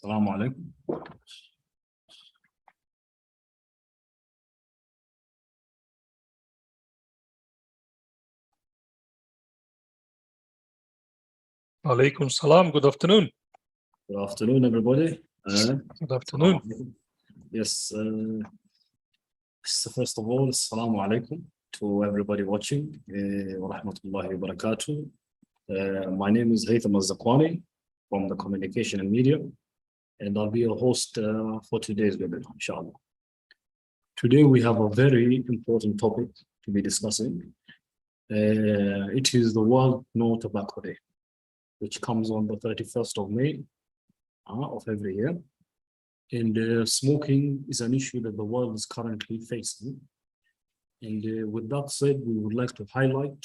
السلام عليكم. Alaikum salam. Good afternoon. Good afternoon, everybody. Good afternoon. Yes. So first of all, assalamu alaikum to everybody watching. Wa rahmatullahi wa barakatuh. My name is Haytham Al-Zakwani from the Communication and Media, and I'll be your host for today's webinar, inshallah. Today we have a very important topic to be discussing. It is the World No Tobacco Day, which comes on the 31st of May of every year. And smoking is an issue that the world is currently facing. And with that said, we would like to highlight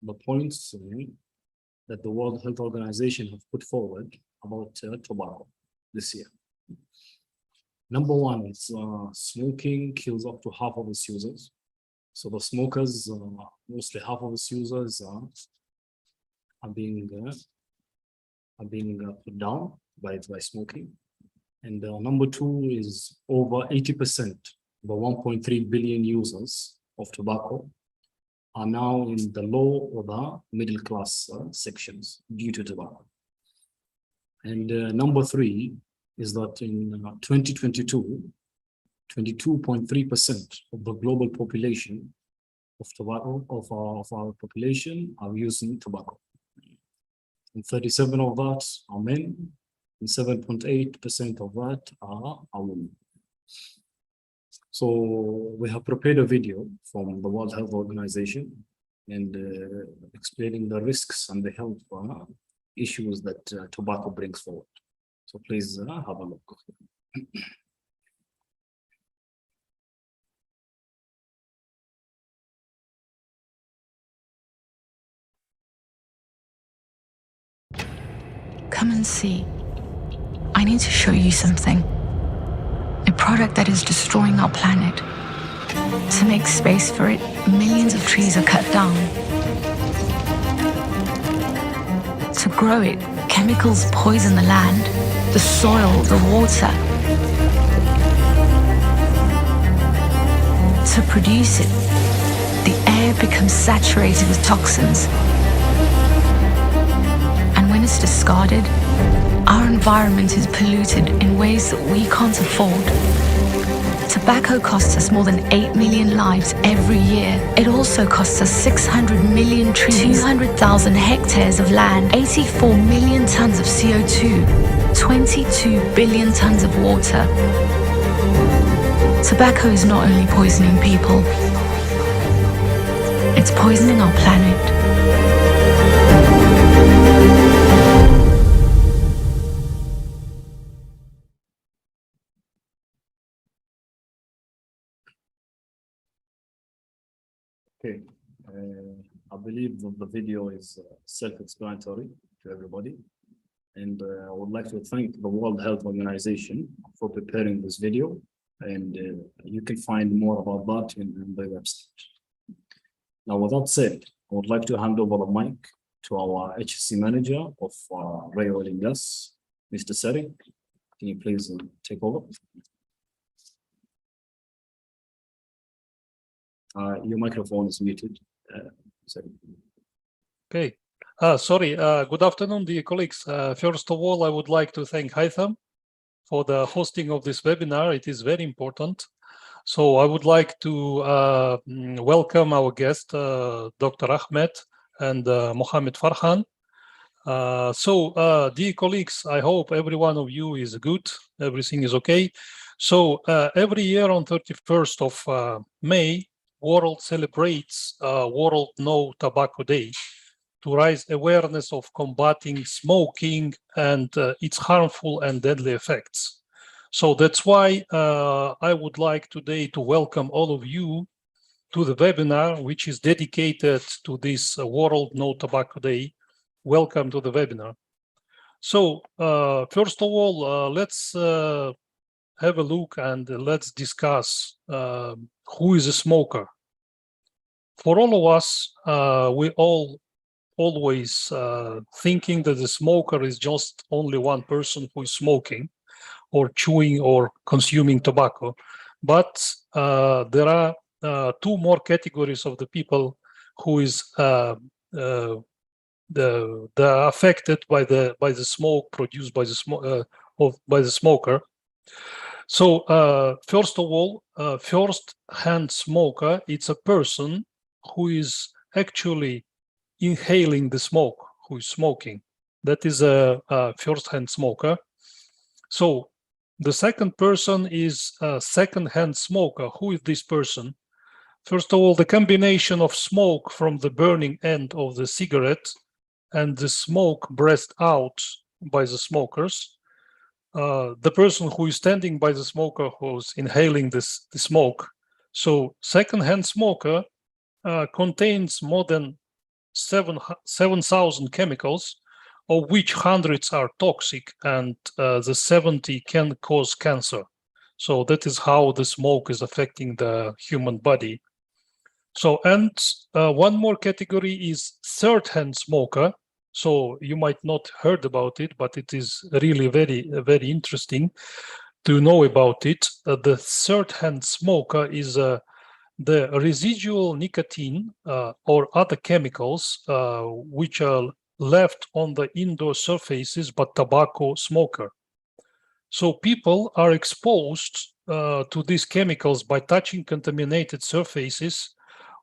the points that the World Health Organization have put forward about tobacco this year. Number one is smoking kills up to half of its users. So the smokers, mostly half of its users are being put down by smoking. And number two is over 80%, the 1.3 billion users of tobacco are now in the low or the middle class sections due to tobacco. And number three is that in 2022, 22.3% of the global population of tobacco, of our population are using tobacco. And 37 of that are men, and 7.8% of that are women. So we have prepared a video from the World Health Organization and explaining the risks and the health issues that tobacco brings forward. So please have a look. Come and see. I need to show you something. A product that is destroying our planet. To make space for it, millions of trees are cut down. To grow it, chemicals poison the land, the soil, the water. To produce it, the air becomes saturated with toxins. And when it's discarded, our environment is polluted in ways that we can't afford. Tobacco costs us more than 8 million lives every year. It also costs us 600 million trees, 200,000 hectares of land, 84 million tons of CO2, 22 billion tons of water. Tobacco is not only poisoning people, it's poisoning our planet. Okay, I believe that the video is self-explanatory to everybody. And I would like to thank the World Health Organization for preparing this video. And you can find more about that in the website. Now, with that said, I would like to hand over the mic to our HSC manager of Ray Oil and Gas, Mr. Sari. Can you please take over? Your microphone is muted. Sorry. Okay. Sorry. Good afternoon, dear colleagues. First of all, I would like to thank Haytham for the hosting of this webinar. It is very important. So I would like to welcome our guest, Dr. Ahmed and Mohammed Farhan. Dear colleagues, I hope every one of you is good. Everything is okay. So every year on 31st of May, world celebrates World No Tobacco Day to raise awareness of combating smoking and its harmful and deadly effects. So that's why I would like today to welcome all of you to the webinar, which is dedicated to this World No Tobacco Day. Welcome to the webinar. So first of all, let's have a look and let's discuss who is a smoker. For all of us, we all always thinking that the smoker is just only one person who is smoking. or chewing or consuming tobacco. But there are two more categories of the people who is the affected by the smoke produced by the smoker. So first of all, first-hand smoker, it's a person who is actually inhaling the smoke, who is smoking. That is a first-hand smoker. So the second person is a second-hand smoker. Who is this person? First of all, the combination of smoke from the burning end of the cigarette and the smoke breathed out by the smokers. The person who is standing by the smoker who's inhaling the smoke. So second-hand smoker contains more than 7,000 chemicals, of which hundreds are toxic, and the 70 can cause cancer. So that is how the smoke is affecting the human body. So, and one more category is third-hand smoker. So you might not heard about it, but it is really very, very interesting to know about it. The third-hand smoker is the residual nicotine or other chemicals which are left on the indoor surfaces by tobacco smoker. So people are exposed to these chemicals by touching contaminated surfaces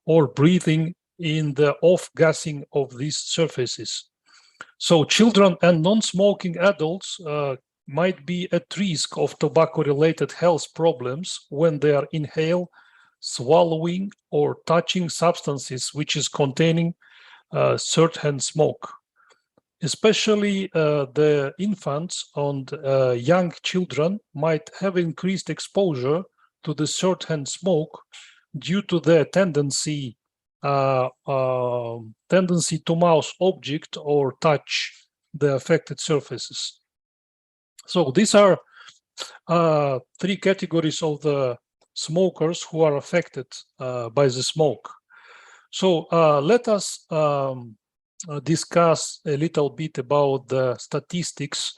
or breathing in the off-gassing of these surfaces. So children and non-smoking adults might be at risk of tobacco-related health problems when they are inhale, swallowing, or touching substances which is containing third-hand smoke. Especially the infants and young children might have increased exposure to the third-hand smoke due to their tendency to mouse object or touch the affected surfaces. So these are three categories of the smokers who are affected by the smoke. So let us discuss a little bit about the statistics.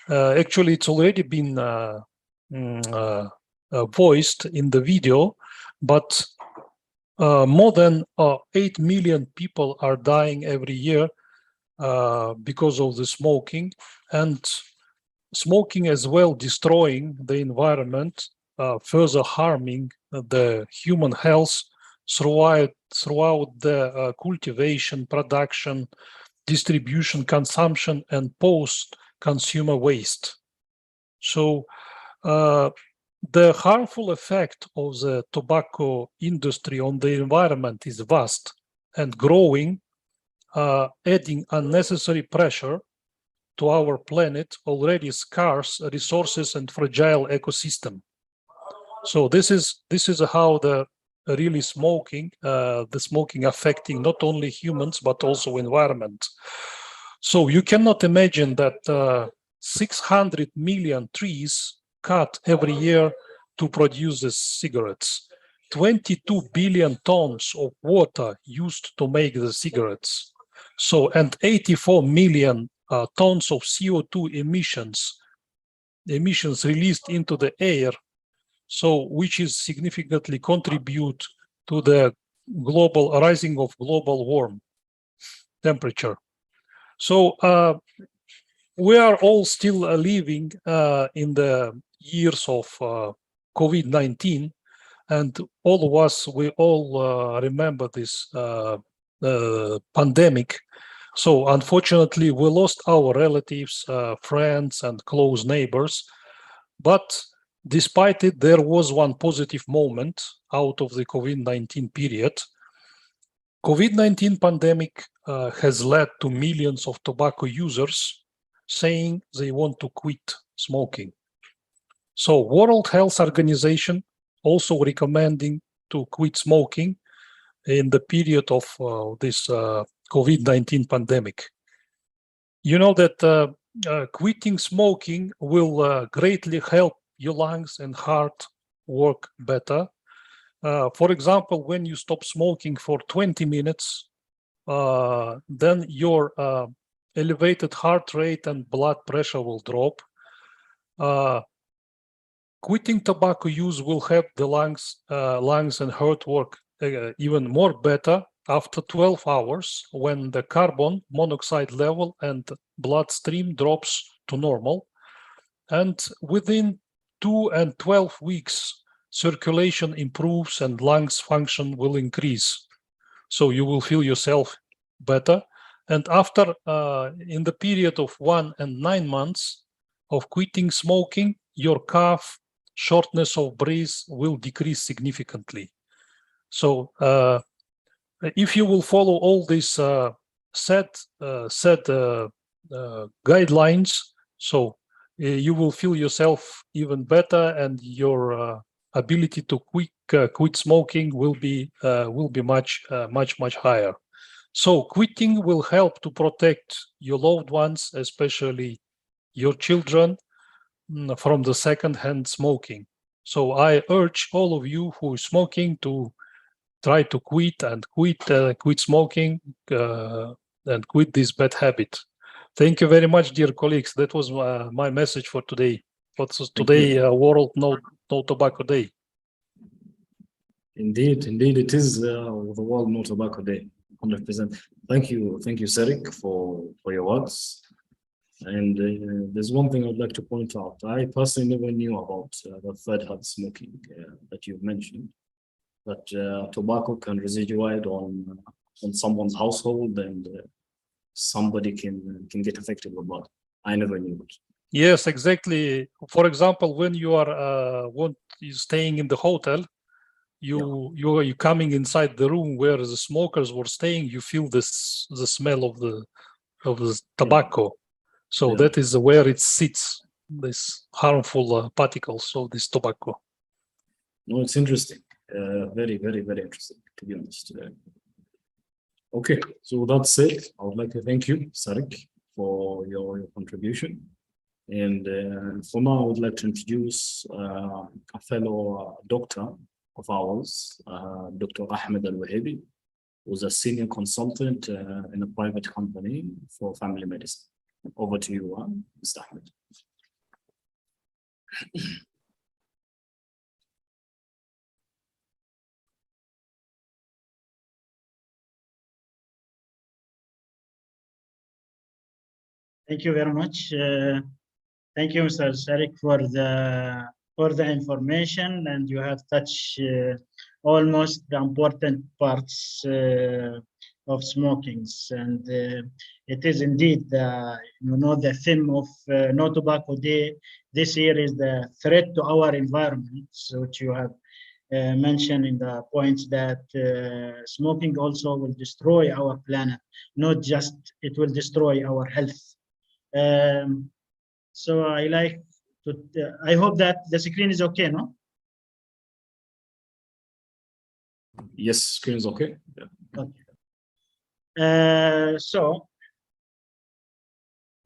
Actually, it's already been voiced in the video, but more than 8 million people are dying every year because of the smoking, and smoking as well destroying the environment, further harming the human health throughout the cultivation, production, distribution, consumption, and post-consumer waste. So the harmful effect of the tobacco industry on the environment is vast and growing, adding unnecessary pressure to our planet already scarce resources and fragile ecosystem. So this is how the really smoking, the smoking affecting not only humans but also environment. So you cannot imagine that 600 million trees cut every year to produce the cigarettes, 22 billion tons of water used to make the cigarettes, so and 84 million tons of CO2 emissions released into the air, so which is significantly contribute to the global rising of global warm temperature. So we are all still living in the years of COVID-19, and all of us, we all remember this pandemic. So unfortunately, we lost our relatives, friends, and close neighbors. But despite it, there was one positive moment out of the COVID-19 period. COVID-19 pandemic has led to millions of tobacco users saying they want to quit smoking. So World Health Organization also recommending to quit smoking in the period of this COVID-19 pandemic. You know that quitting smoking will greatly help your lungs and heart work better. For example, when you stop smoking for 20 minutes, then your elevated heart rate and blood pressure will drop. quitting tobacco use will help the lungs and heart work even more better after 12 hours when the carbon monoxide level and bloodstream drops to normal. And within 2 and 12 weeks, circulation improves and lungs function will increase. So you will feel yourself better. And after, in the period of 1 and 9 months of quitting smoking, your cough, shortness of breath will decrease significantly. So if you will follow all these set guidelines, so you will feel yourself even better, and your ability to quit smoking will be much higher. So quitting will help to protect your loved ones, especially your children, from the second-hand smoking. So I urge all of you who are smoking to try to quit smoking and quit this bad habit. Thank you very much, dear colleagues. That was my message for today. What's today, World No Tobacco Day. Indeed, it is the World No Tobacco Day, 100%. Thank you, Sarik, for your words. And there's one thing I'd like to point out. I personally never knew about the third-hand smoking that you've mentioned. That tobacco can residuate on someone's household, and somebody can get affected with that. I never knew it. Yes, exactly. For example, when you are staying in the hotel, you coming inside the room where the smokers were staying, you feel the smell of the tobacco. So that is where it sits, this harmful particles of this tobacco. No, it's interesting. Very, very, very interesting, to be honest. Okay, so that said, I would like to thank you, Sarik, for your contribution. And for now, I would like to introduce a fellow doctor of ours, Dr. Ahmed Al-Wahibi, who's a senior consultant in a private company for family medicine. Over to you, Mr. Ahmed. Thank you very much. Thank you, Mr. Sharik, for the information, and you have touched almost the important parts of smoking. And it is indeed the theme of No Tobacco Day this year is the threat to our environment, which you have mentioned in the points that smoking also will destroy our planet, not just it will destroy our health. So I like to, I hope that the screen is okay, no? Yes, screen is okay. Yeah. Okay.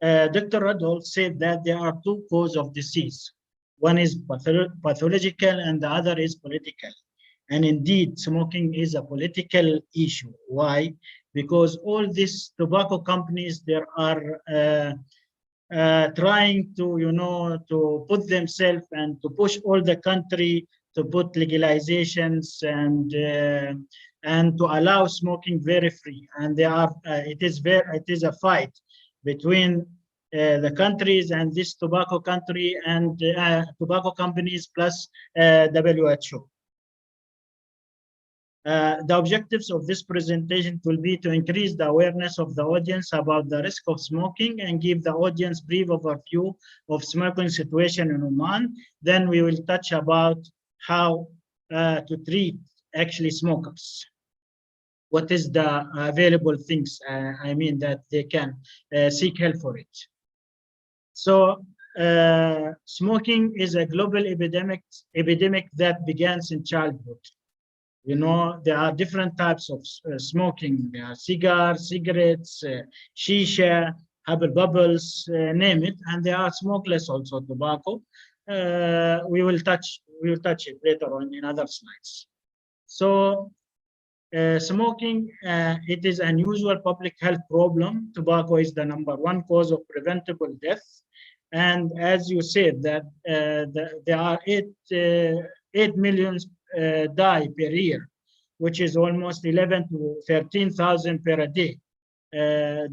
Dr. Radolf said that there are two causes of disease. One is pathological and the other is political. And indeed, smoking is a political issue. Why? Because all these tobacco companies, there are trying to, to put themselves and to push all the country to put legalizations and to allow smoking very free. And they are, it is a fight between the countries and this tobacco country and tobacco companies plus WHO. The objectives of this presentation will be to increase the awareness of the audience about the risk of smoking and give the audience brief overview of smoking situation in Oman. Then we will touch about how to treat actually smokers. What is the available things, I mean, that they can seek help for it. So smoking is a global epidemic that begins in childhood. There are different types of smoking. There are cigars, cigarettes, shisha, habal bubbles, name it, and there are smokeless also tobacco. We will touch it later on in other slides. So smoking, it is an unusual public health problem. Tobacco is the #1 cause of preventable death. And as you said, that there are 8 million die per year, which is almost 11 to 13,000 per day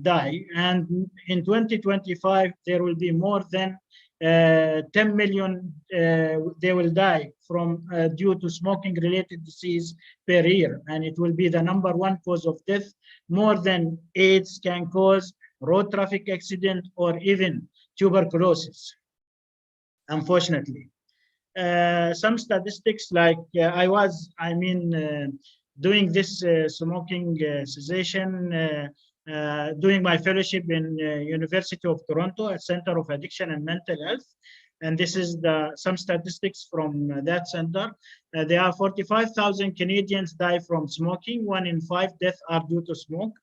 die. And in 2025, there will be more than 10 million they will die from due to smoking related disease per year, and it will be the #1 cause of death, more than AIDS can cause, road traffic accident, or even tuberculosis, unfortunately. Some statistics, like doing this smoking cessation, doing my fellowship in University of Toronto at Center of Addiction and Mental Health. And this is some statistics from that center. There are 45,000 Canadians die from smoking. 1 in 5 deaths are due to smoke.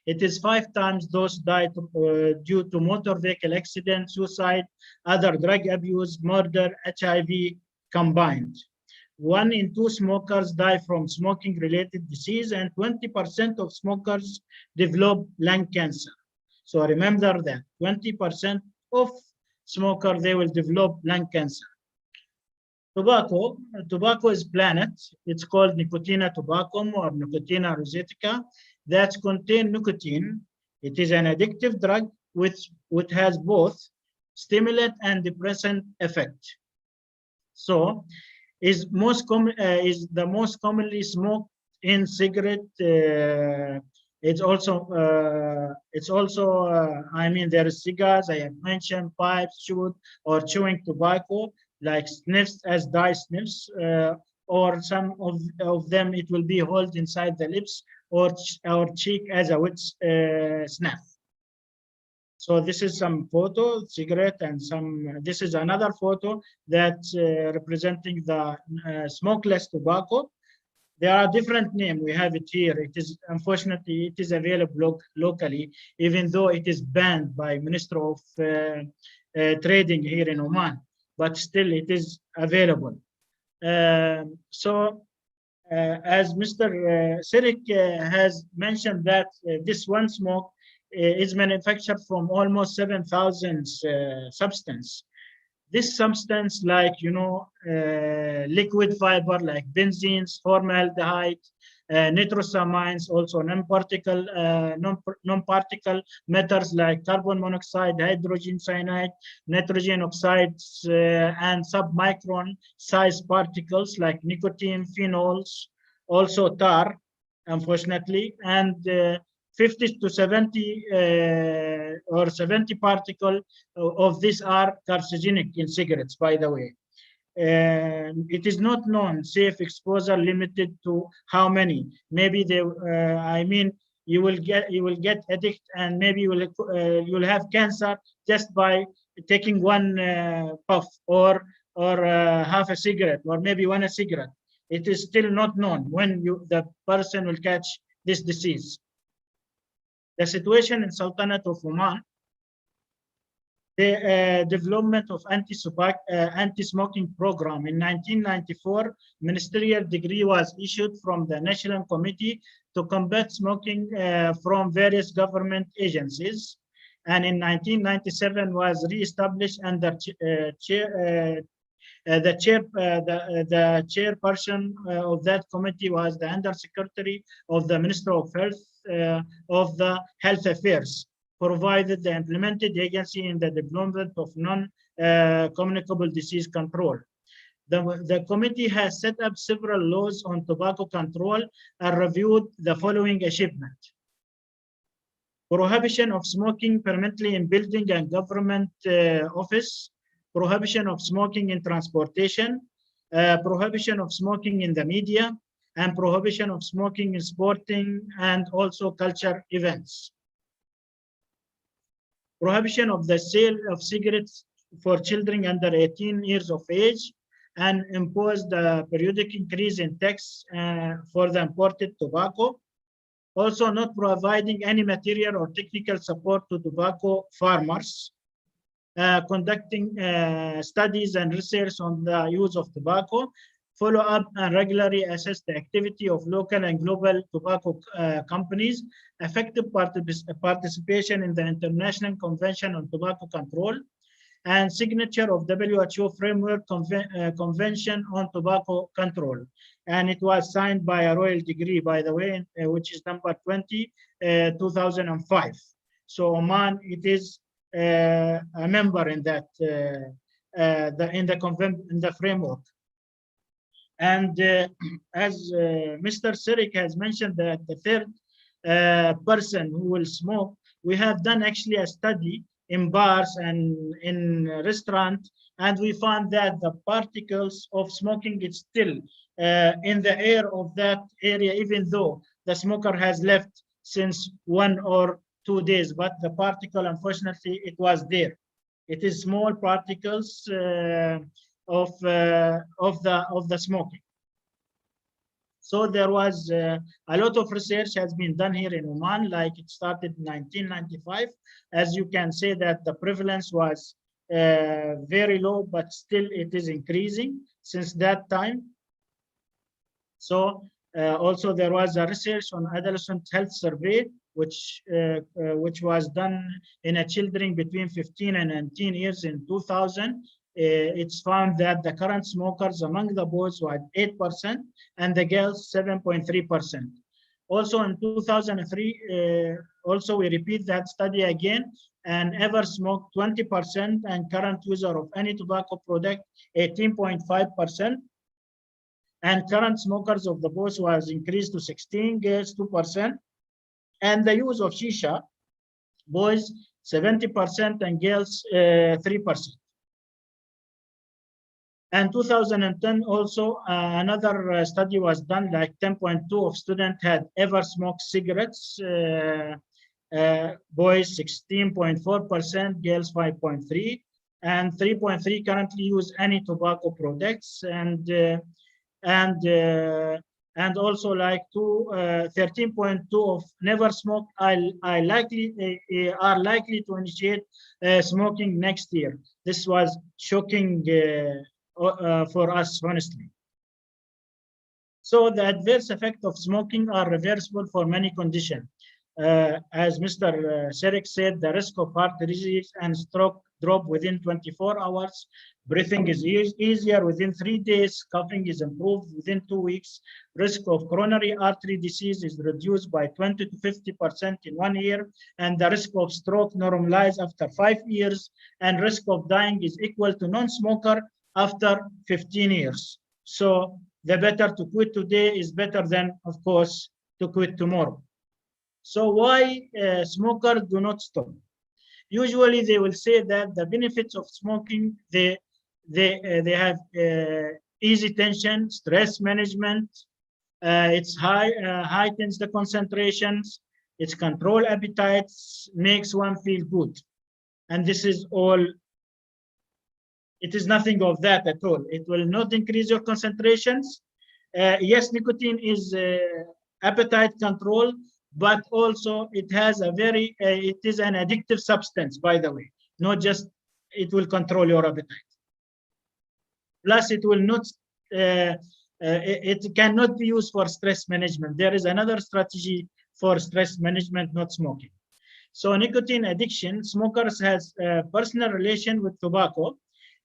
It is 5 times those died due to motor vehicle accident, suicide, other drug abuse, murder, HIV combined. 1 in 2 smokers die from smoking-related disease, and 20% of smokers develop lung cancer. So remember that 20% of smokers, they will develop lung cancer. Tobacco is planet. It's called Nicotine tobacum or Nicotina rosatica that contain nicotine. It is an addictive drug which has both stimulant and depressant effect. So is the most commonly smoked in cigarette. It's also there is cigars, I have mentioned, pipes, or chewing tobacco, like sniffs as dye sniffs, or some of them it will be held inside the lips or cheek as a wet snuff. So this is some photo, cigarette, and this is another photo that representing the smokeless tobacco. There are different names. We have it here. It is, unfortunately, it is available locally, even though it is banned by Minister of Trading here in Oman, but still it is available. As Mr. Sirik has mentioned that this one smoke is manufactured from almost 7,000 substance. This substance, like liquid fiber, like benzenes, formaldehyde, nitrosamines, also non-particle matters like carbon monoxide, hydrogen cyanide, nitrogen oxides, and submicron size particles like nicotine, phenols, also tar, unfortunately, and 50 to 70 or 70 particles of these are carcinogenic in cigarettes, by the way. It is not known safe exposure limited to how many. Maybe you will get addict, and maybe you'll have cancer just by taking one puff or half a cigarette, or maybe one a cigarette. It is still not known when the person will catch this disease. The situation in Sultanate of Oman, the development of anti-smoking program. In 1994, ministerial decree was issued from the National Committee to combat smoking from various government agencies. And in 1997 was re-established under the chairperson of that committee was the Undersecretary of the Minister of Health of the Health Affairs, provided the implemented agency in the development of non-communicable disease control. The committee has set up several laws on tobacco control and reviewed the following achievement: prohibition of smoking permanently in building and government office, prohibition of smoking in transportation, prohibition of smoking in the media, and prohibition of smoking in sporting and also culture events. Prohibition of the sale of cigarettes for children under 18 years of age, and imposed a periodic increase in tax for the imported tobacco. Also not providing any material or technical support to tobacco farmers. Conducting studies and research on the use of tobacco, follow up and regularly assess the activity of local and global tobacco companies, effective participation in the International Convention on Tobacco Control, and signature of WHO Framework Convention on Tobacco Control. And it was signed by a royal decree, by the way, which is number 20, 2005. So Oman, it is a member in that, in the framework. And as Mr. Sirik has mentioned, that the third person who will smoke, we have done actually a study in bars and in restaurants, and we found that the particles of smoking is still in the air of that area, even though the smoker has left since 1 or 2 days, but the particle, unfortunately, it was there. It is small particles of the smoking. So there was a lot of research has been done here in Oman, like it started in 1995. As you can say that the prevalence was very low, but still it is increasing since that time. So also there was a research on adolescent health survey, which was done in a children between 15 and 19 years in 2000. It's found that the current smokers among the boys were 8% and the girls 7.3%. Also in 2003, also we repeat that study again, and ever smoked 20% and current user of any tobacco product 18.5%. And current smokers of the boys was increased to 16, girls 2%. And the use of shisha, boys 70% and girls 3%. And 2010 also another study was done, like 10.2 of students had ever smoked cigarettes, boys 16.4%, girls 5.3, and 3.3 currently use any tobacco products, and also like 13.2 of never smoked are likely to initiate smoking next year. This was shocking for us, honestly. So the adverse effects of smoking are reversible for many conditions. As Mr. Sirik said, the risk of heart disease and stroke drop within 24 hours. Breathing is easier within 3 days. Coughing is improved within 2 weeks. Risk of coronary artery disease is reduced by 20 to 50% in 1 year. And the risk of stroke normalizes after 5 years. And risk of dying is equal to non-smoker after 15 years. So the better to quit today is better than, of course, to quit tomorrow. So why smokers do not stop? Usually they will say that the benefits of smoking, they have easy tension, stress management, it's heightens the concentrations, it's control appetites, makes one feel good. And this is all, it is nothing of that at all. It will not increase your concentrations. Yes, nicotine is appetite control, but also it has a very, it is an addictive substance, by the way, not just it will control your appetite. Plus it will not, it cannot be used for stress management. There is another strategy for stress management, not smoking. So nicotine addiction, smokers has a personal relation with tobacco.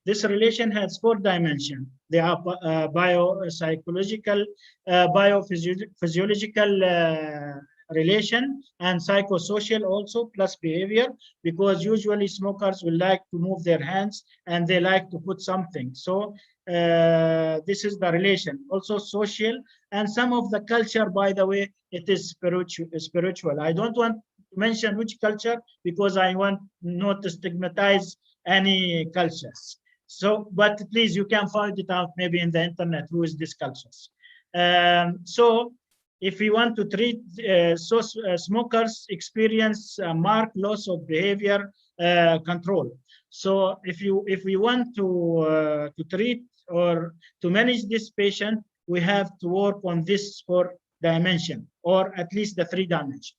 This relation has 4 dimensions. They are biopsychological, biophysiological relation, and psychosocial also, plus behavior, because usually smokers will like to move their hands and they like to put something. So this is the relation. Also social, and some of the culture, by the way, it is spiritual. I don't want to mention which culture because I want not to stigmatize any cultures. So, but please, you can find it out maybe in the internet, who is this cultures. So if we want to treat, smokers experience a marked loss of behavior control. So if we want to treat or to manage this patient, we have to work on this 4 dimension, or at least the 3 dimension.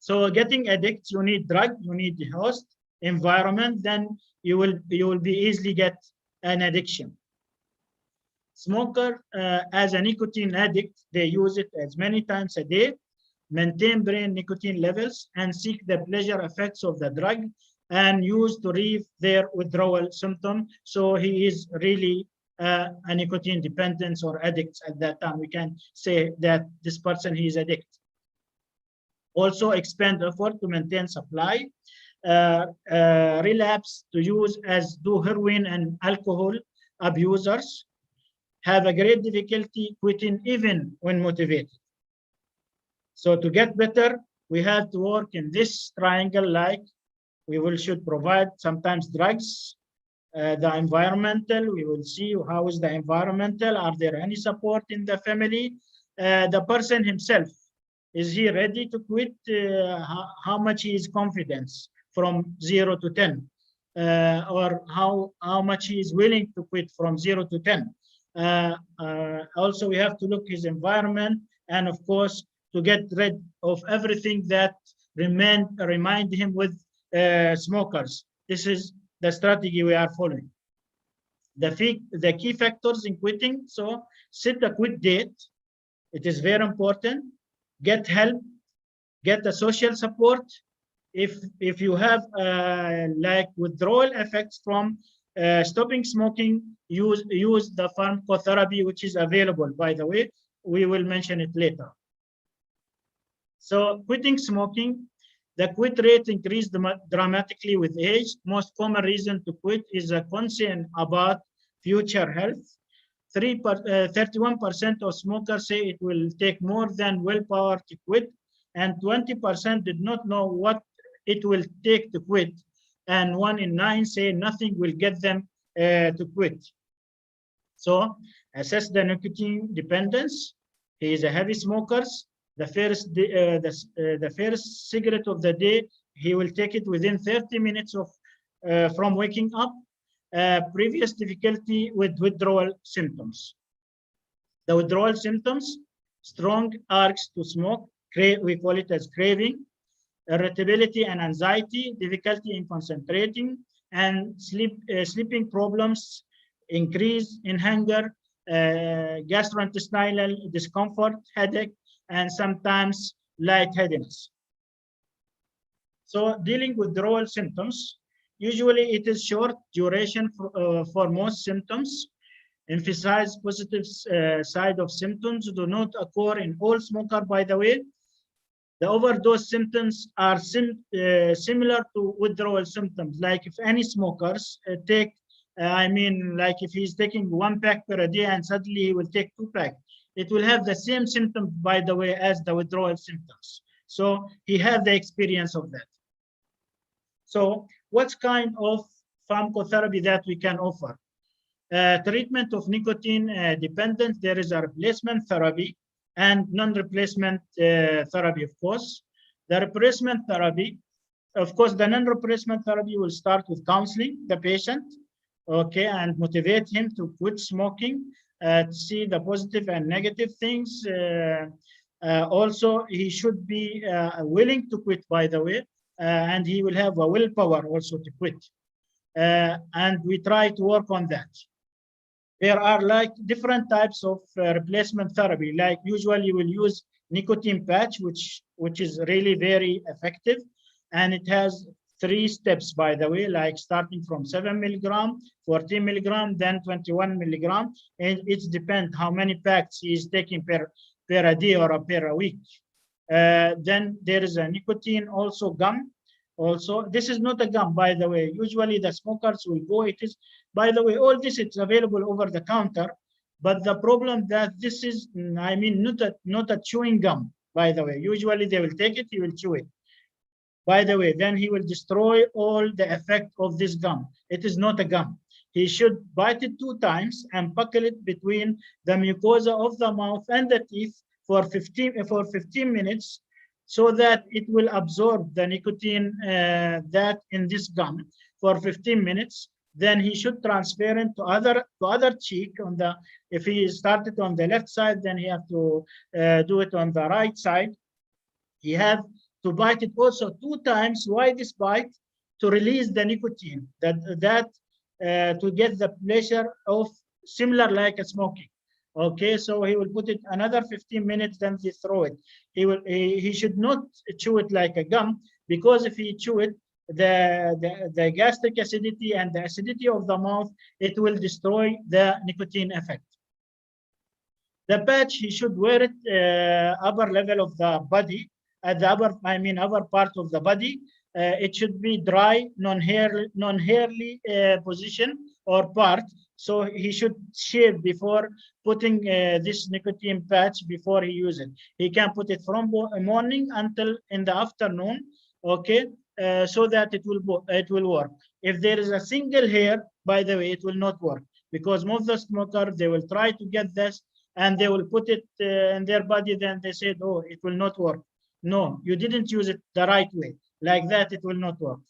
So getting addicts, you need drug, you need the host, environment, then you will be easily get an addiction. Smoker as a nicotine addict, they use it as many times a day, maintain brain nicotine levels, and seek the pleasure effects of the drug. and used to relieve their withdrawal symptom. So he is really a nicotine dependent or addict at that time. We can say that this person, he is addict. Also expend effort to maintain supply. Relapse to use as do heroin and alcohol abusers have a great difficulty quitting even when motivated. So to get better, we have to work in this triangle, like we should provide sometimes drugs, the environmental, we will see how is the environmental, are there any support in the family, the person himself, is he ready to quit, how much he is confidence from 0 to 10, or how much he is willing to quit from 0 to 10. Also, we have to look his environment, and of course, to get rid of everything that remind him with smokers. This is the strategy we are following. The key factors in quitting, so set a quit date. It is very important. Get help, get the social support. If you have like withdrawal effects from stopping smoking, use the pharmacotherapy, which is available, by the way. We will mention it later. So quitting smoking, the quit rate increased dramatically with age. Most common reason to quit is a concern about future health. 31% of smokers say it will take more than willpower to quit, and 20% did not know what it will take to quit, and 1 in 9 say nothing will get them to quit. So assess the nicotine dependence. He is a heavy smoker. The first cigarette of the day, he will take it within 30 minutes of from waking up. Previous difficulty with withdrawal symptoms. The withdrawal symptoms: strong urge to smoke, we call it as craving, irritability and anxiety, difficulty in concentrating, and sleeping problems, increase in hunger, gastrointestinal discomfort, headache, and sometimes lightheadedness. So dealing with withdrawal symptoms, usually it is short duration for most symptoms. Emphasize positive side of symptoms do not occur in all smokers, by the way. The overdose symptoms are similar to withdrawal symptoms. Like if any smokers take, like if he's taking 1 pack per day and suddenly he will take 2 packs, it will have the same symptoms, by the way, as the withdrawal symptoms. So he has the experience of that. So what kind of pharmacotherapy that we can offer? Treatment of nicotine dependence, there is a replacement therapy and non-replacement therapy, of course. The replacement therapy, of course, the non-replacement therapy will start with counseling the patient, okay, and motivate him to quit smoking, to see the positive and negative things. Also, he should be willing to quit, by the way, and he will have a willpower also to quit. And we try to work on that. There are like different types of replacement therapy. Like usually we'll use nicotine patch, which is really very effective. And it has 3 steps, by the way, like starting from 7 milligram, 14 milligram, then 21 milligram. And it depends how many packs he is taking per a day or per a week. Then there is a nicotine also gum. Also, this is not a gum, by the way. Usually the smokers will go, it is, by the way, all this it's available over the counter, but the problem that this is, not a chewing gum, by the way. Usually they will take it, he will chew it. By the way, then he will destroy all the effect of this gum. It is not a gum. He should bite it 2 times and buckle it between the mucosa of the mouth and the teeth for 15 minutes, so that it will absorb the nicotine that in this gum for 15 minutes. Then he should transfer it to other cheek. If he started on the left side, then he have to do it on the right side. He have to bite it also 2 times. Why this bite? To release the nicotine, to get the pleasure of similar like a smoking. Okay, so he will put it another 15 minutes, then he throw it. He should not chew it like a gum, because if he chew it, the gastric acidity and the acidity of the mouth, it will destroy the nicotine effect. The patch, he should wear it upper level of the body, at the upper part of the body. It should be dry, non-hairly position or part. So he should shave before putting this nicotine patch before he uses it. He can put it from morning until in the afternoon, okay, so that it will work. If there is a single hair, by the way, it will not work, because most of the smokers, they will try to get this and they will put it in their body, then they said, oh, it will not work. No, you didn't use it the right way. Like that, it will not work.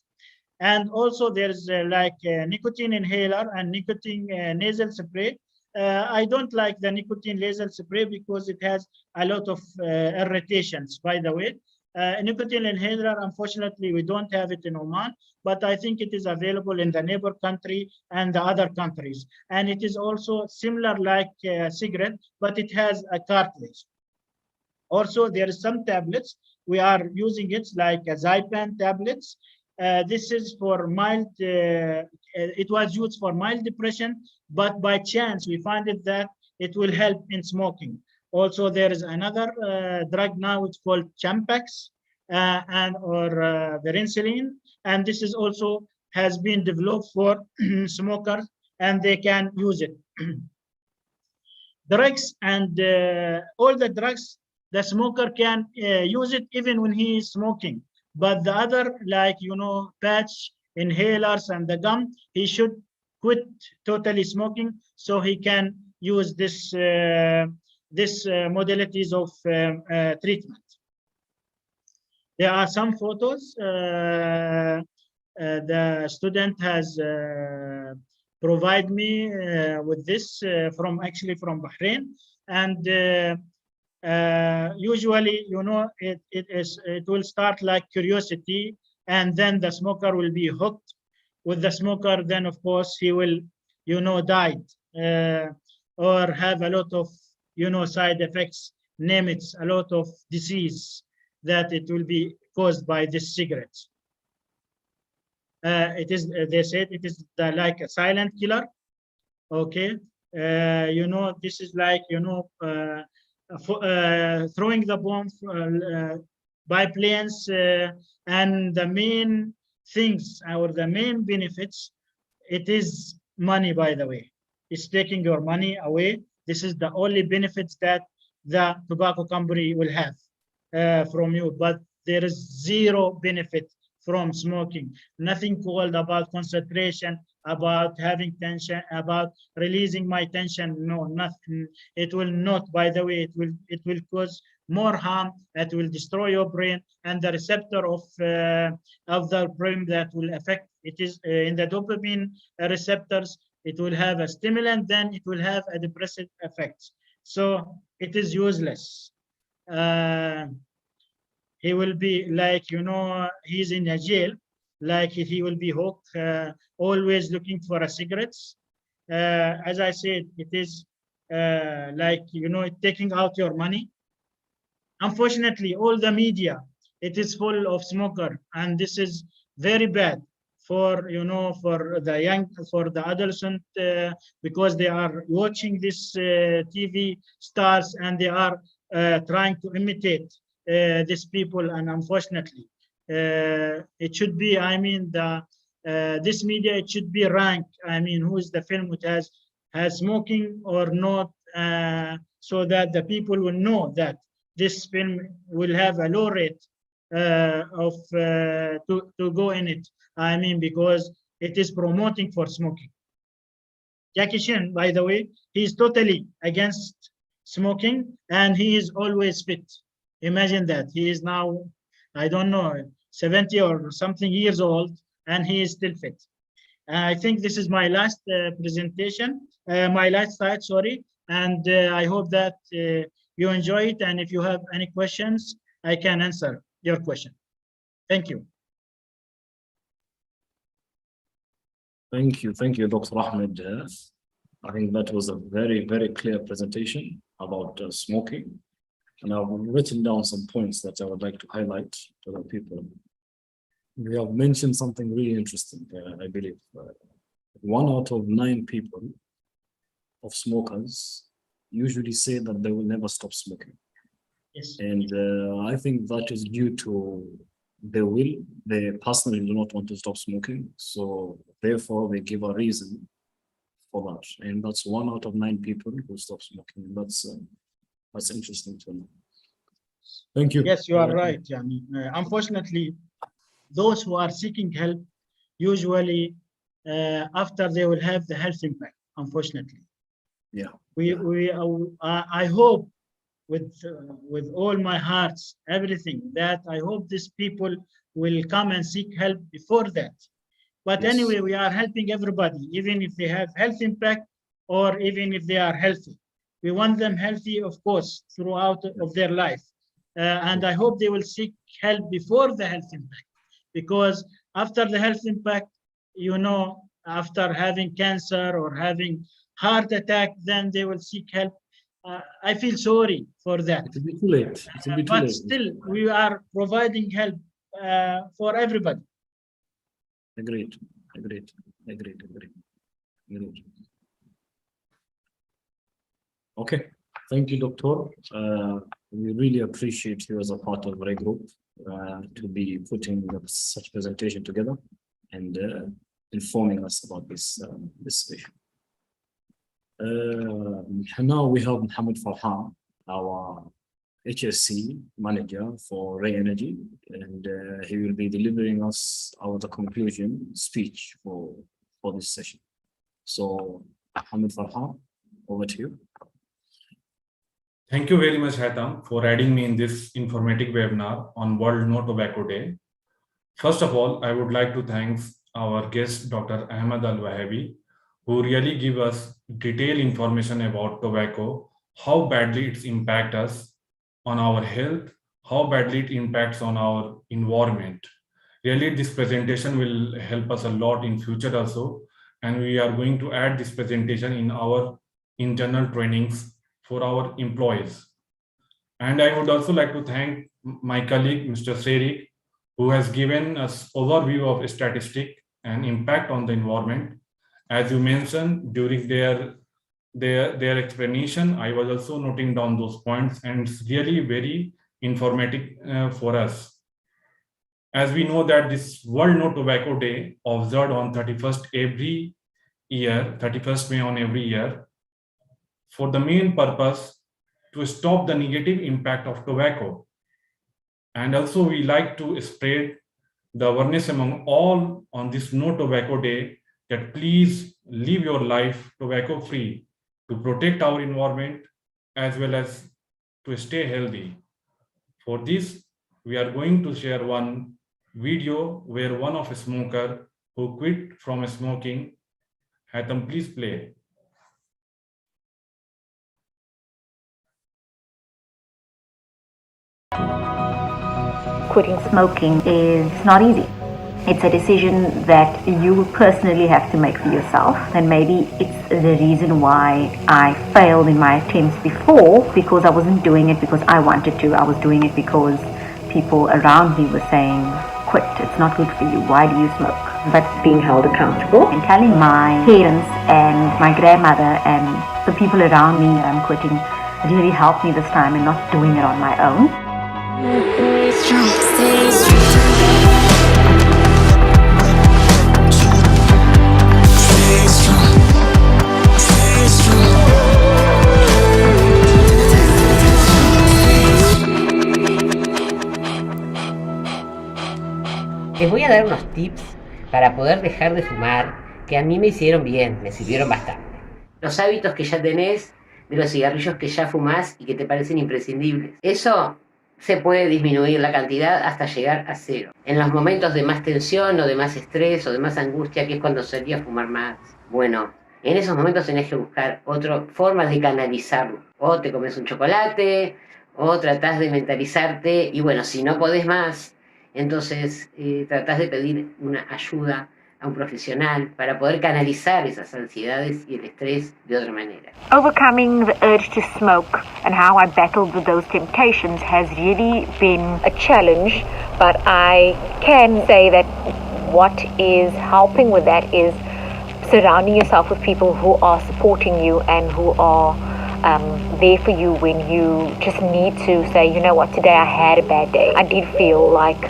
And also there's like nicotine inhaler and nicotine nasal spray. I don't like the nicotine nasal spray because it has a lot of irritations, by the way. Nicotine inhaler, unfortunately, we don't have it in Oman, but I think it is available in the neighbor country and the other countries. And it is also similar like cigarette, but it has a cartridge. Also, there is some tablets. We are using it like a Zypan tablets. This is for mild, it was used for mild depression, but by chance we find it that it will help in smoking. Also, there is another drug now, it's called Champax or Varenicline, and this is also has been developed for smokers, and they can use it. Drugs and all the drugs, the smoker can use it even when he is smoking. But the other, like, patch, inhalers, and the gum, he should quit totally smoking so he can use this modalities of treatment. There are some photos. The student has provided me with this from Bahrain, and usually, it will start like curiosity, and then the smoker will be hooked with the smoker. Then, of course, he will, die or have a lot of, side effects. Name it, a lot of disease that it will be caused by this cigarette. It is, they said, it is like a silent killer. Okay, this is like, throwing the bomb by planes, and the main things or the main benefits, it is money, by the way. It's taking your money away. This is the only benefits that the tobacco company will have from you, but there is zero benefit from smoking. Nothing called about concentration, about having tension, about releasing my tension. No, nothing. It will not, by the way, it will cause more harm. It will destroy your brain, and the receptor of the brain that will affect it is in the dopamine receptors. It will have a stimulant, then it will have a depressive effect. So it is useless. He will be like, he's in a jail, like he will be hooked, always looking for a cigarettes. As I said, it is like, taking out your money. Unfortunately, all the media, it is full of smoker, and this is very bad for, for the young, for the adolescent, because they are watching this TV stars, and they are trying to imitate these people. And unfortunately, it should be, this media, it should be ranked, who is the film which has smoking or not, so that the people will know that this film will have a low rate of to go in it, because it is promoting for smoking. Jackie Chan, by the way, he is totally against smoking, and he is always fit. Imagine that. He is now, I don't know, 70 or something years old, and he is still fit. I think this is my last presentation, my last slide, sorry. And I hope that you enjoy it. And if you have any questions, I can answer your question. Thank you. Thank you, Dr. Ahmed. I think that was a very, very clear presentation about smoking. And I've written down some points that I would like to highlight to the people. You have mentioned something really interesting, I believe. 1 out of 9 people of smokers usually say that they will never stop smoking. Yes. And I think that is due to they personally do not want to stop smoking. So therefore they give a reason for that. And that's 1 out of 9 people who stop smoking. That's interesting to know. Thank you. Yes, you are right. Yani, unfortunately, those who are seeking help usually after they will have the health impact, unfortunately. Yeah. I hope with all my hearts, everything, that I hope these people will come and seek help before that. But Yes. anyway, we are helping everybody, even if they have health impact or even if they are healthy. We want them healthy, of course, throughout of their life. And I hope they will seek help before the health impact, because after the health impact, you know, after having cancer or having heart attack, then they will seek help. I feel sorry for that. It will be too late. It will be too But late. still, we are providing help for everybody. Agreed. Okay. Thank you, Doctor. We really appreciate you as a part of our group to be putting such presentation together and informing us about this situation. Now we have Mohammed Farhan, our HSC manager for Ray Energy, and he will be delivering us the conclusion speech for this session. So, Mohammed Farhan, over to you. Thank you very much, Haitham, for adding me in this informative webinar on World No Tobacco Day. First of all, I would like to thank our guest, Dr. Ahmed Al-Wahabi, who really give us detailed information about tobacco, how badly it impacts us on our health, how badly it impacts on our environment. Really, this presentation will help us a lot in future also, and we are going to add this presentation in our internal trainings for our employees. And I would also like to thank my colleague, Mr. Serik, who has given us overview of statistic and impact on the environment. As you mentioned during their explanation, I was also noting down those points, and it's really very informative for us. As we know that this World No Tobacco Day observed on 31st every year, 31st May on every year, for the main purpose to stop the negative impact of tobacco. And also we like to spread the awareness among all on this No Tobacco Day that please live your life tobacco free to protect our environment as well as to stay healthy. For this, we are going to share one video where one of a smoker who quit from smoking. Haitham, please play. Quitting smoking is not easy. It's a decision that you personally have to make for yourself, and maybe it's the reason why I failed in my attempts before, because I wasn't doing it because I wanted to. I was doing it because people around me were saying, quit, it's not good for you, why do you smoke? But being held accountable and telling my parents and my grandmother and the people around me that I'm quitting really helped me this time, and not doing it on my own. Les voy a dar unos tips para poder dejar de fumar que a mí me hicieron bien, me sirvieron bastante. Los hábitos que ya tenés, de los cigarrillos que ya fumás y que te parecen imprescindibles. Eso se puede disminuir la cantidad hasta llegar a 0. En los momentos de más tensión o de más estrés o de más angustia, que es cuando solía fumar más, bueno, en esos momentos tenés que buscar otras formas de canalizarlo. O te comes un chocolate, o tratás de mentalizarte, y bueno, si no podés más, entonces tratás de pedir una ayuda a un profesional para poder canalizar esas ansiedades y el estrés de otra manera. Overcoming the urge to smoke and how I battled with those temptations has really been a challenge, But I can say that what is helping with that is surrounding yourself with people who are supporting you and who are there for you when you just need to say, you know what, today I had a bad day. I did feel like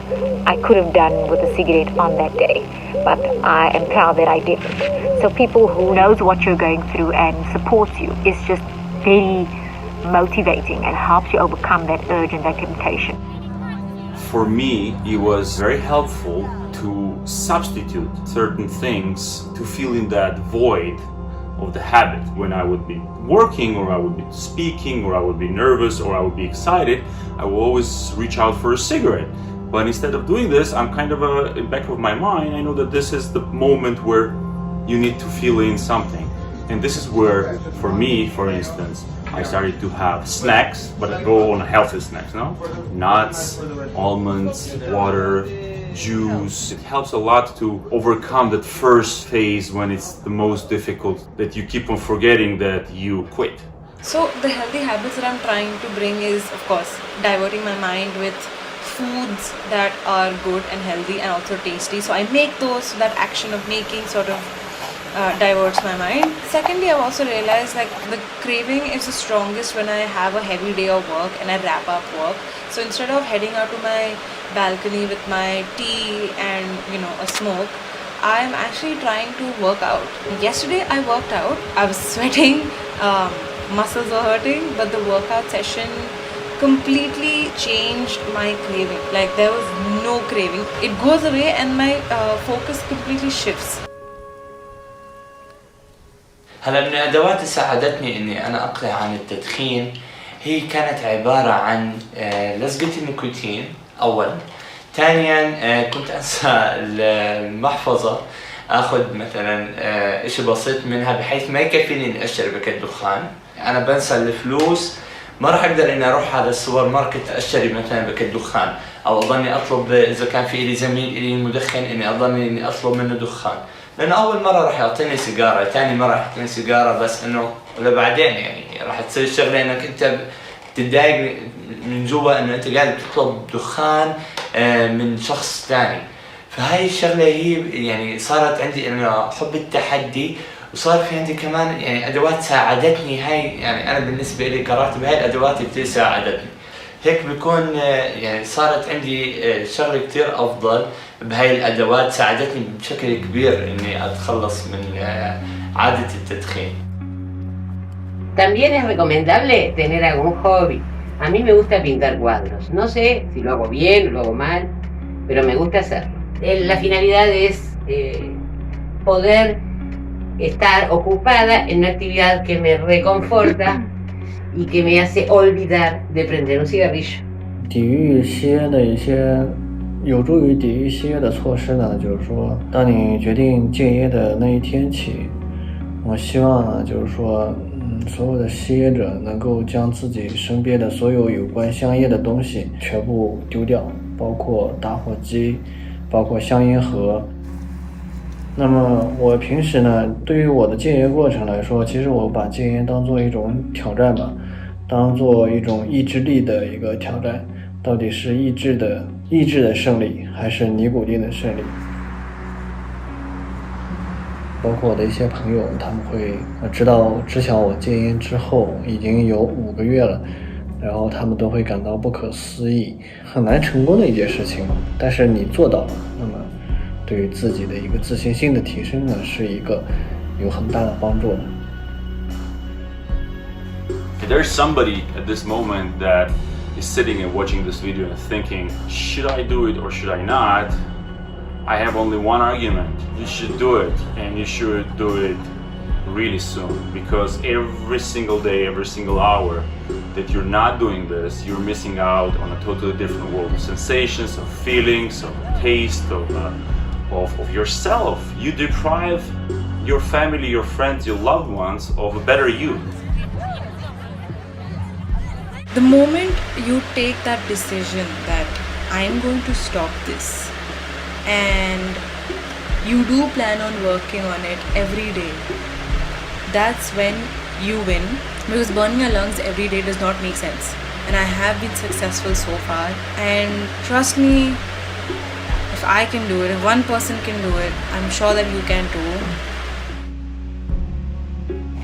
I could have done with a cigarette on that day, but I am proud that I didn't. So people who knows what you're going through and supports you is just very motivating and helps you overcome that urge and that temptation. For me, it was very helpful to substitute certain things to fill in that void of the habit. When I would be working, or I would be speaking, or I would be nervous, or I would be excited, I will always reach out for a cigarette. But instead of doing this, I'm kind of in the back of my mind, I know that this is the moment where you need to fill in something. And this is where, for me, for instance, I started to have snacks, but I go on healthy snacks, no? Nuts, almonds, water, juice. It helps a lot to overcome that first phase when it's the most difficult, that you keep on forgetting that you quit. So the healthy habits that I'm trying to bring is, of course, diverting my mind with foods that are good and healthy and also tasty. So I make those, so that action of making sort of diverts my mind. Secondly, I've also realized like the craving is the strongest when I have a heavy day of work and I wrap up work. So instead of heading out to my balcony with my tea and a smoke, I'm actually trying to work out. Yesterday I worked out. I was sweating, muscles were hurting, but the workout session completely changed my craving. Like there was no craving. It goes away and my focus completely shifts. هلا من الأدوات اللي ساعدتني إني أنا أقلع عن التدخين هي كانت عبارة عن لزقة النيكوتين أولا. ثانيا كنت أنسى المحفظة، أخذ مثلا إشي بسيط منها بحيث ما يكفيني إني أشتري باكيت دخان. أنا بنسى الفلوس، ما راح أقدر إني أروح على السوبر ماركت أشتري مثلا باكيت دخان، أو أظني أطلب إذا كان في إلي زميل إلي مدخن إني أظني إني أطلب منه دخان. لأنه أول مرة راح يعطيني سيجارة، ثاني مرة راح يعطيني سيجارة، بس إنه لبعدين يعني راح تصير الشغلة إنك أنت تتضايق من جوا إنه أنت قاعد تطلب دخان من شخص ثاني. فهاي الشغلة هي يعني صارت عندي إنه حب التحدي، وصار في عندي كمان يعني أدوات ساعدتني. هاي يعني أنا بالنسبة لي قررت بهاي الأدوات اللي ساعدتني، هيك بيكون يعني صارت عندي شغلة كتير أفضل بهاي الأدوات، ساعدتني بشكل كبير إني أتخلص من عادة التدخين. También es recomendable tener algún hobby. A mí me gusta pintar cuadros. No sé si lo hago bien o lo hago mal, pero me gusta hacerlo. La finalidad es poder estar ocupada en una actividad que me reconforta y que me hace olvidar de prender un cigarrillo. 抵御吸烟的一些有助于抵御吸烟的措施呢，就是说，当你决定戒烟的那一天起，我希望呢，就是说，所有的吸烟者能够将自己身边的所有有关香烟的东西全部丢掉，包括打火机，包括香烟盒。那么我平时呢，对于我的戒烟过程来说，其实我把戒烟当做一种挑战吧，当做一种意志力的一个挑战，到底是意志的胜利，还是尼古丁的胜利？包括我的一些朋友，他们会知晓我戒烟之后已经有5个月了，然后他们都会感到不可思议，很难成功的一件事情，但是你做到了，那么对于自己的一个自信心的提升呢，是一个有很大的帮助的。There's somebody at this moment that is sitting and watching this video and thinking, should I do it or should I not? I have only one argument. You should do it, and you should do it really soon, because every single day, every single hour that you're not doing this, you're missing out on a totally different world of sensations, of feelings, of taste, of yourself. You deprive your family, your friends, your loved ones of a better you. The moment you take that decision that I'm going to stop this, and you do plan on working on it every day, that's when you win, because burning your lungs every day does not make sense. And I have been successful so far, and trust me, if I can do it, if one person can do it, I'm sure that you can too.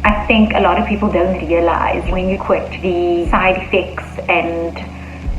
I think a lot of people don't realize when you quit the side effects and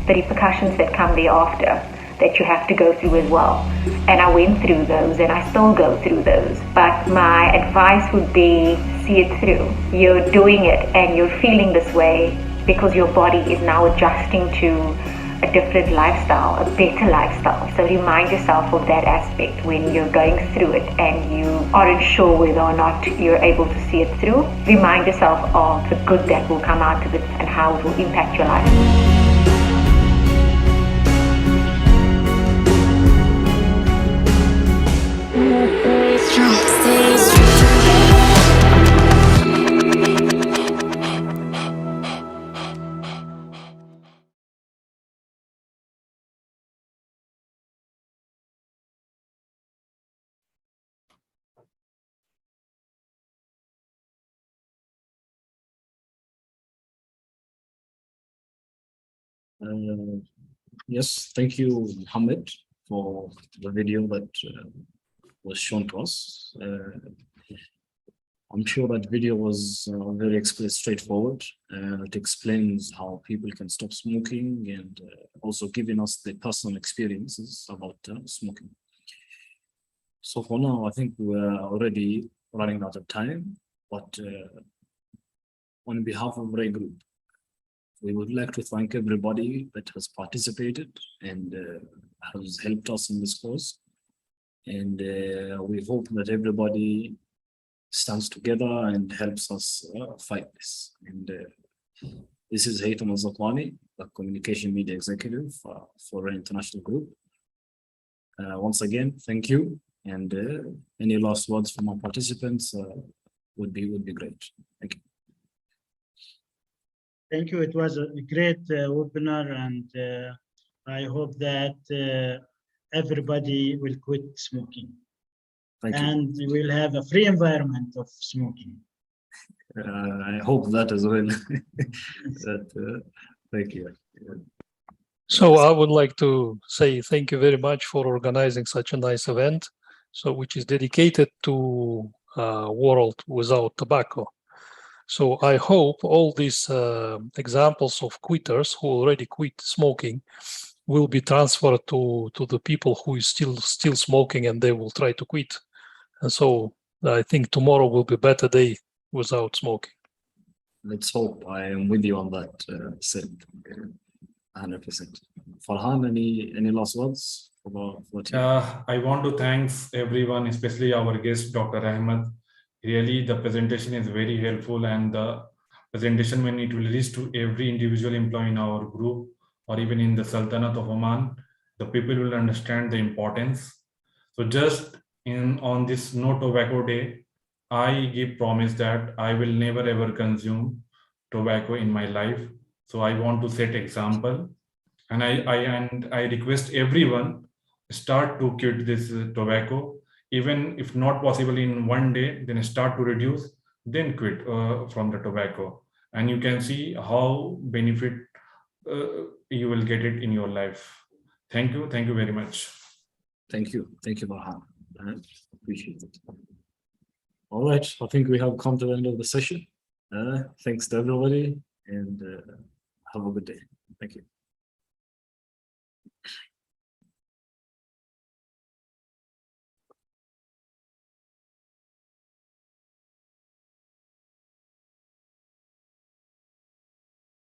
the repercussions that come thereafter that you have to go through as well. And I went through those and I still go through those. But my advice would be, see it through. You're doing it and you're feeling this way because your body is now adjusting to a different lifestyle, a better lifestyle. So remind yourself of that aspect when you're going through it and you aren't sure whether or not you're able to see it through. Remind yourself of the good that will come out of it and how it will impact your life. Yes, thank you, Mohammed, for the video that was shown to us. I'm sure that video was very straightforward. It explains how people can stop smoking and also giving us the personal experiences about smoking. So for now, I think we're already running out of time, but on behalf of Ray Group, we would like to thank everybody that has participated and has helped us in this cause. And we hope that everybody stands together and helps us fight this. And this is Haytham Al-Zakwani, the Communication Media Executive for Ray International Group. Once again, thank you. And any last words from our participants would be great. Thank you. Thank you. It was a great webinar, and I hope that everybody will quit smoking. Thank you. And we will have a free environment of smoking. I hope that as well. Thank you. So I would like to say thank you very much for organizing such a nice event, which is dedicated to World Without Tobacco. So I hope all these examples of quitters who already quit smoking will be transferred to the people who is still smoking, and they will try to quit. And so I think tomorrow will be a better day without smoking. Let's hope. I am with you on that, Sid. 100%. Farhan, any last words? I want to thank everyone, especially our guest, Dr. Ahmed. Really, the presentation is very helpful, and the presentation, when it will reach to every individual employee in our group or even in the Sultanate of Oman, the people will understand the importance. So just on this No Tobacco Day, I give promise that I will never ever consume tobacco in my life. So I want to set example, and I request everyone start to quit this tobacco. Even if not possible in one day, then start to reduce, then quit from the tobacco. And you can see how benefit you will get it in your life. Thank you very much. Thank you, Farhan. I appreciate it. All right, I think we have come to the end of the session. Thanks to everybody, and have a good day. Thank you.